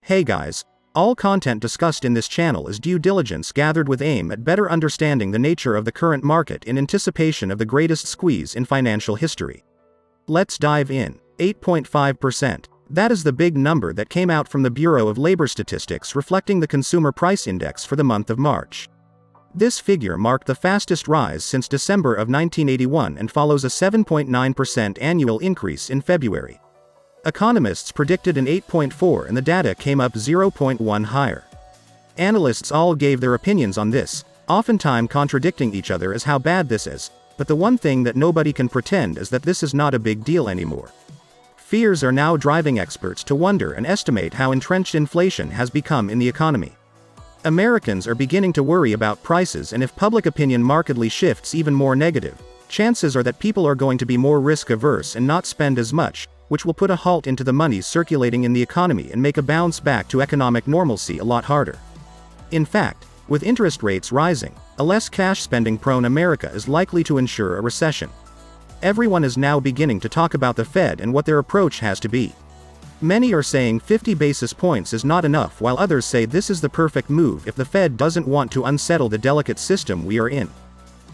Hey guys, all content discussed in this channel is due diligence gathered with aim at better understanding the nature of the current market in anticipation of the greatest squeeze in financial history. Let's dive in. 8.5%. That is the big number that came out from the Bureau of Labor Statistics reflecting the Consumer Price Index for the month of March. This figure marked the fastest rise since December of 1981 and follows a 7.9% annual increase in February. Economists predicted an 8.4 and the data came up 0.1 higher. Analysts all gave their opinions on this, oftentimes contradicting each other as how bad this is, but the one thing that nobody can pretend is that this is not a big deal anymore. Fears are now driving experts to wonder and estimate how entrenched inflation has become in the economy. Americans are beginning to worry about prices, and if public opinion markedly shifts even more negative, chances are that people are going to be more risk-averse and not spend as much, which will put a halt into the money circulating in the economy and make a bounce back to economic normalcy a lot harder. In fact, with interest rates rising, a less cash-spending-prone America is likely to ensure a recession. Everyone is now beginning to talk about the Fed and what their approach has to be. Many are saying 50 basis points is not enough, while others say this is the perfect move if the Fed doesn't want to unsettle the delicate system we are in.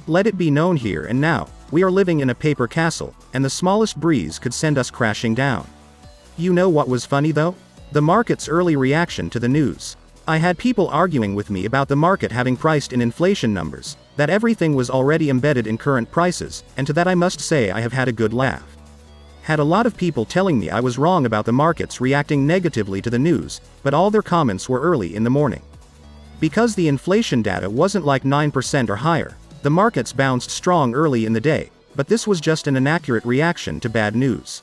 Let it be known here and now, we are living in a paper castle, and the smallest breeze could send us crashing down. You know what was funny though? The market's early reaction to the news. I had people arguing with me about the market having priced in inflation numbers, that everything was already embedded in current prices, and to that I must say I have had a good laugh. Had a lot of people telling me I was wrong about the markets reacting negatively to the news, but all their comments were early in the morning. Because the inflation data wasn't like 9% or higher, the markets bounced strong early in the day, but this was just an inaccurate reaction to bad news.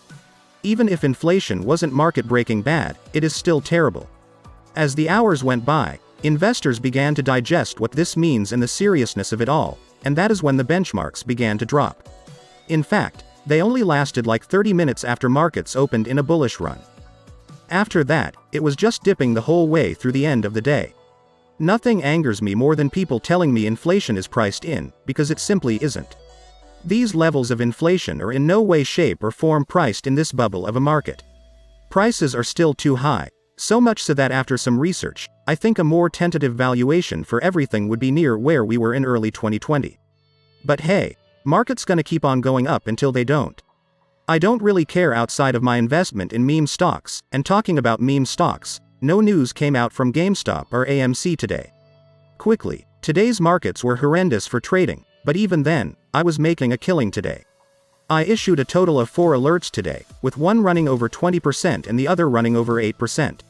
Even if inflation wasn't market-breaking bad, it is still terrible. As the hours went by, investors began to digest what this means and the seriousness of it all, and that is when the benchmarks began to drop. In fact, they only lasted like 30 minutes after markets opened in a bullish run. After that, it was just dipping the whole way through the end of the day. Nothing angers me more than people telling me inflation is priced in, because it simply isn't. These levels of inflation are in no way, shape or form priced in this bubble of a market. Prices are still too high, so much so that after some research, I think a more tentative valuation for everything would be near where we were in early 2020. But hey, market's gonna keep on going up until they don't. I don't really care outside of my investment in meme stocks, and talking about meme stocks, no news came out from GameStop or AMC today. Quickly, today's markets were horrendous for trading, but even then, I was making a killing today. I issued a total of 4 alerts today, with one running over 20% and the other running over 8%.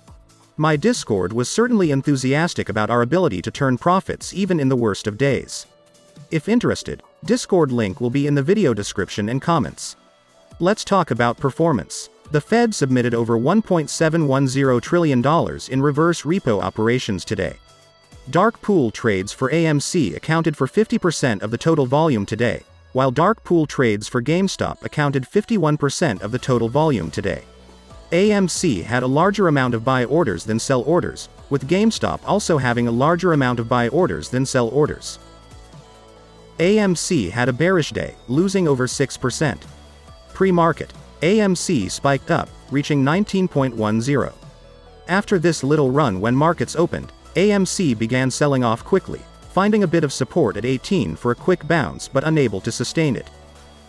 My Discord was certainly enthusiastic about our ability to turn profits even in the worst of days. If interested, Discord link will be in the video description and comments. Let's talk about performance. The Fed submitted over $1.710 trillion in reverse repo operations today. Dark pool trades for AMC accounted for 50% of the total volume today, while dark pool trades for GameStop accounted 51% of the total volume today. AMC had a larger amount of buy orders than sell orders, with GameStop also having a larger amount of buy orders than sell orders. AMC had a bearish day, losing over 6%. Pre-market, AMC spiked up, reaching 19.10. After this little run when markets opened, AMC began selling off quickly, finding a bit of support at 18 for a quick bounce but unable to sustain it.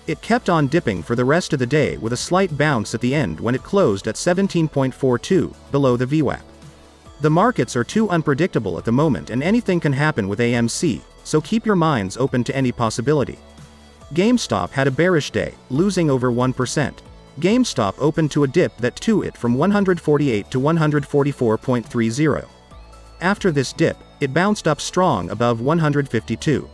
It kept on dipping for the rest of the day with a slight bounce at the end when it closed at 17.42, below the VWAP. The markets are too unpredictable at the moment and anything can happen with AMC, so keep your minds open to any possibility. GameStop had a bearish day, losing over 1%. GameStop opened to a dip that took it from 148 to 144.30. After this dip, it bounced up strong above 152.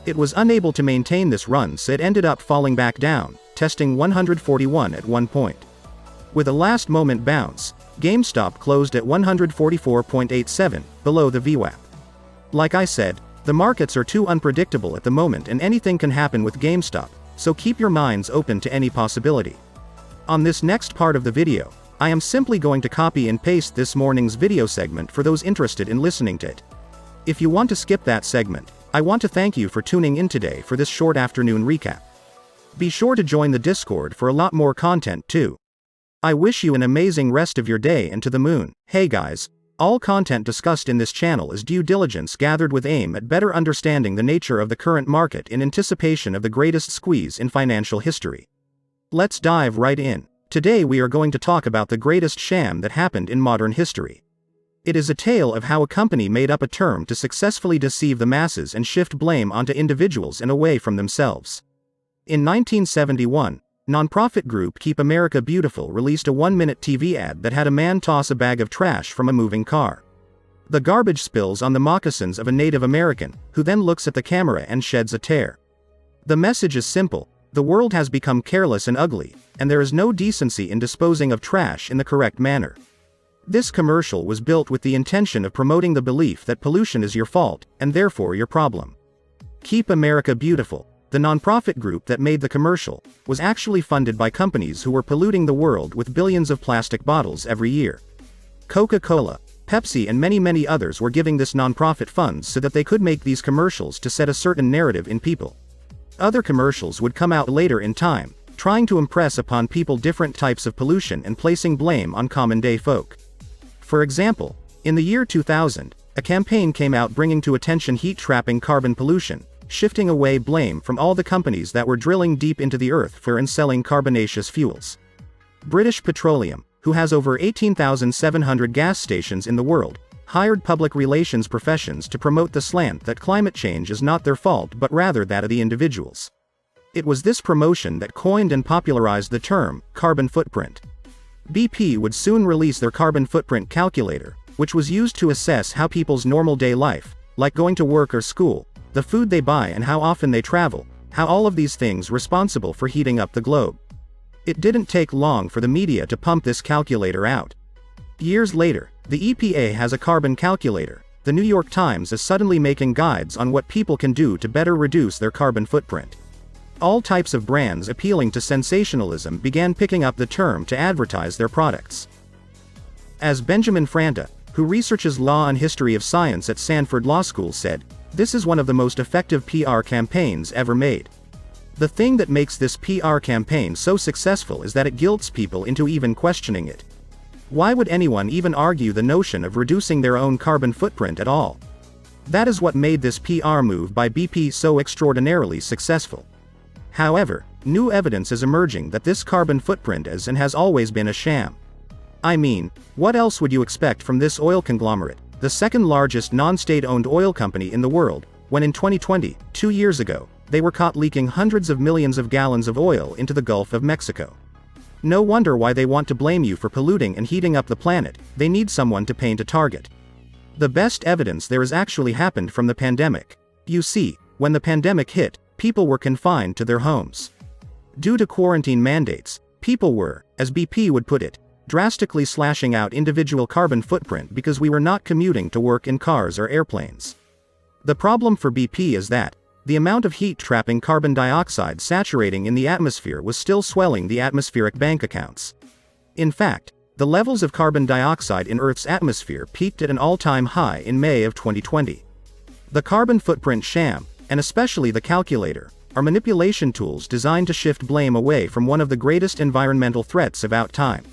It was unable to maintain this run, so it ended up falling back down, testing 141 at one point. With a last-moment bounce, GameStop closed at 144.87, below the VWAP. Like I said, the markets are too unpredictable at the moment and anything can happen with GameStop, so keep your minds open to any possibility. On this next part of the video, I am simply going to copy and paste this morning's video segment for those interested in listening to it. If you want to skip that segment, I want to thank you for tuning in today for this short afternoon recap. Be sure to join the Discord for a lot more content too. I wish you an amazing rest of your day and to the moon. Hey guys. All content discussed in this channel is due diligence gathered with aim at better understanding the nature of the current market in anticipation of the greatest squeeze in financial history. Let's dive right in. Today we are going to talk about the greatest sham that happened in modern history. It is a tale of how a company made up a term to successfully deceive the masses and shift blame onto individuals and away from themselves. In 1971, nonprofit group Keep America Beautiful released a 1-minute TV ad that had a man toss a bag of trash from a moving car. The garbage spills on the moccasins of a Native American, who then looks at the camera and sheds a tear. The message is simple: the world has become careless and ugly, and there is no decency in disposing of trash in the correct manner. This commercial was built with the intention of promoting the belief that pollution is your fault, and therefore your problem. Keep America Beautiful, the nonprofit group that made the commercial, was actually funded by companies who were polluting the world with billions of plastic bottles every year. Coca-Cola, Pepsi and many others were giving this nonprofit funds so that they could make these commercials to set a certain narrative in people. Other commercials would come out later in time, trying to impress upon people different types of pollution and placing blame on common-day folk. For example, in the year 2000, a campaign came out bringing to attention heat-trapping carbon pollution, shifting away blame from all the companies that were drilling deep into the earth for and selling carbonaceous fuels. British Petroleum, who has over 18,700 gas stations in the world, hired public relations professions to promote the slant that climate change is not their fault but rather that of the individuals. It was this promotion that coined and popularized the term carbon footprint. BP would soon release their carbon footprint calculator, which was used to assess how people's normal day life, like going to work or school, the food they buy and how often they travel, how all of these things responsible for heating up the globe. It didn't take long for the media to pump this calculator out. Years later, the EPA has a carbon calculator. The New York Times is suddenly making guides on what people can do to better reduce their carbon footprint. All types of brands appealing to sensationalism began picking up the term to advertise their products. As Benjamin Franta, who researches law and history of science at Stanford Law School said, "This is one of the most effective PR campaigns ever made." The thing that makes this PR campaign so successful is that it guilts people into even questioning it. Why would anyone even argue the notion of reducing their own carbon footprint at all? That is what made this PR move by BP so extraordinarily successful. However, new evidence is emerging that this carbon footprint is and has always been a sham. I mean, what else would you expect from this oil conglomerate, the second largest non-state-owned oil company in the world, when in 2020, 2 years ago, they were caught leaking hundreds of millions of gallons of oil into the Gulf of Mexico? No wonder why they want to blame you for polluting and heating up the planet. They need someone to paint a target. The best evidence there is actually happened from the pandemic. You see, when the pandemic hit, people were confined to their homes. Due to quarantine mandates, people were, as BP would put it, drastically slashing out individual carbon footprint because we were not commuting to work in cars or airplanes. The problem for BP is that the amount of heat-trapping carbon dioxide saturating in the atmosphere was still swelling the atmospheric bank accounts. In fact, the levels of carbon dioxide in Earth's atmosphere peaked at an all-time high in May of 2020. The carbon footprint sham, and especially the calculator, are manipulation tools designed to shift blame away from one of the greatest environmental threats of our time.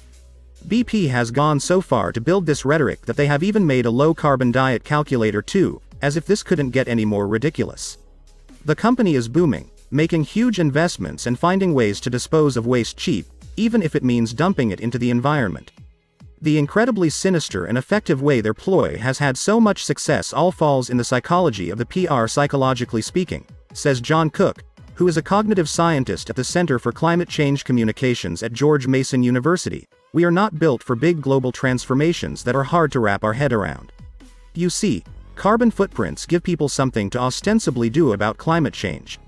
BP has gone so far to build this rhetoric that they have even made a low-carbon diet calculator too, as if this couldn't get any more ridiculous. The company is booming, making huge investments and finding ways to dispose of waste cheap, even if it means dumping it into the environment. The incredibly sinister and effective way their ploy has had so much success all falls in the psychology of the PR. Psychologically speaking, says John Cook, who is a cognitive scientist at the Center for Climate Change Communications at George Mason University, we are not built for big global transformations that are hard to wrap our head around. You see, carbon footprints give people something to ostensibly do about climate change.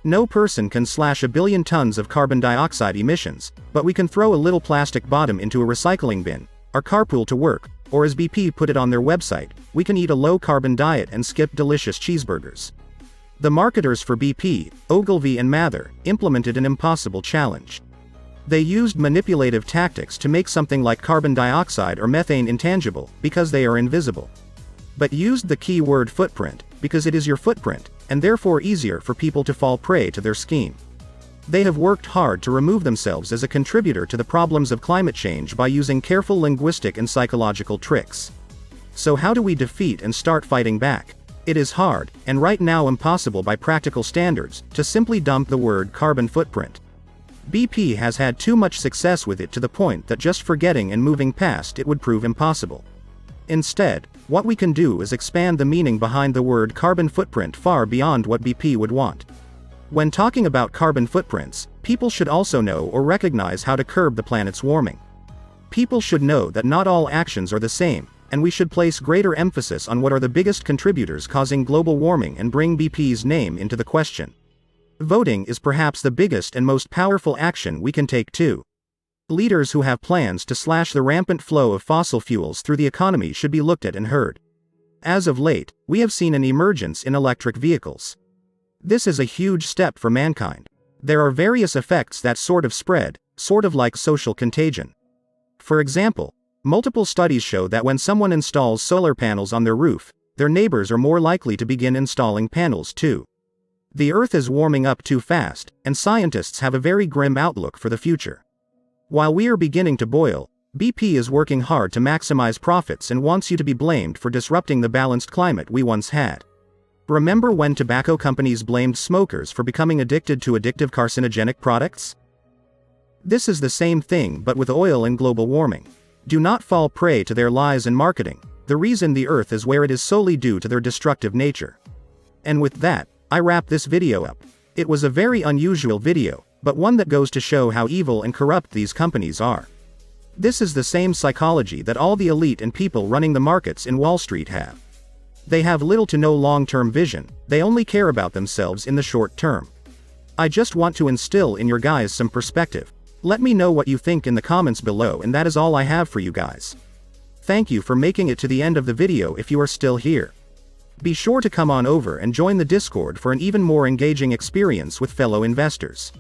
No person can slash 1 billion tons of carbon dioxide emissions, but we can throw a little plastic bottom into a recycling bin, or carpool to work, or as BP put it on their website, we can eat a low-carbon diet and skip delicious cheeseburgers. The marketers for BP, Ogilvy and Mather, implemented an impossible challenge. They used manipulative tactics to make something like carbon dioxide or methane intangible, because they are invisible. But used the key word footprint, because it is your footprint, and therefore easier for people to fall prey to their scheme. They have worked hard to remove themselves as a contributor to the problems of climate change by using careful linguistic and psychological tricks. So how do we defeat and start fighting back? It is hard, and right now impossible by practical standards, to simply dump the word carbon footprint. BP has had too much success with it to the point that just forgetting and moving past it would prove impossible. Instead, what we can do is expand the meaning behind the word carbon footprint far beyond what BP would want. When talking about carbon footprints, people should also know or recognize how to curb the planet's warming. People should know that not all actions are the same, and we should place greater emphasis on what are the biggest contributors causing global warming and bring BP's name into the question. Voting is perhaps the biggest and most powerful action we can take too. Leaders who have plans to slash the rampant flow of fossil fuels through the economy should be looked at and heard. As of late, we have seen an emergence in electric vehicles. This is a huge step for mankind. There are various effects that sort of spread, sort of like social contagion. For example, multiple studies show that when someone installs solar panels on their roof, their neighbors are more likely to begin installing panels too. The Earth is warming up too fast, and scientists have a very grim outlook for the future. While we are beginning to boil, BP is working hard to maximize profits and wants you to be blamed for disrupting the balanced climate we once had. Remember when tobacco companies blamed smokers for becoming addicted to addictive carcinogenic products? This is the same thing but with oil and global warming. Do not fall prey to their lies and marketing. The reason the Earth is where it is solely due to their destructive nature. And with that, I wrap this video up. It was a very unusual video, but one that goes to show how evil and corrupt these companies are. This is the same psychology that all the elite and people running the markets in Wall Street have. They have little to no long-term vision, they only care about themselves in the short term. I just want to instill in your guys some perspective. Let me know what you think in the comments below, and that is all I have for you guys. Thank you for making it to the end of the video if you are still here. Be sure to come on over and join the Discord for an even more engaging experience with fellow investors.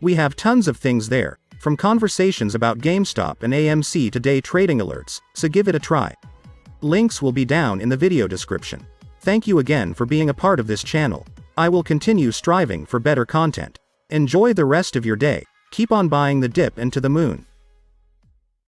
We have tons of things there, from conversations about GameStop and AMC to day trading alerts, so give it a try. Links will be down in the video description. Thank you again for being a part of this channel. I will continue striving for better content. Enjoy the rest of your day. Keep on buying the dip and to the moon.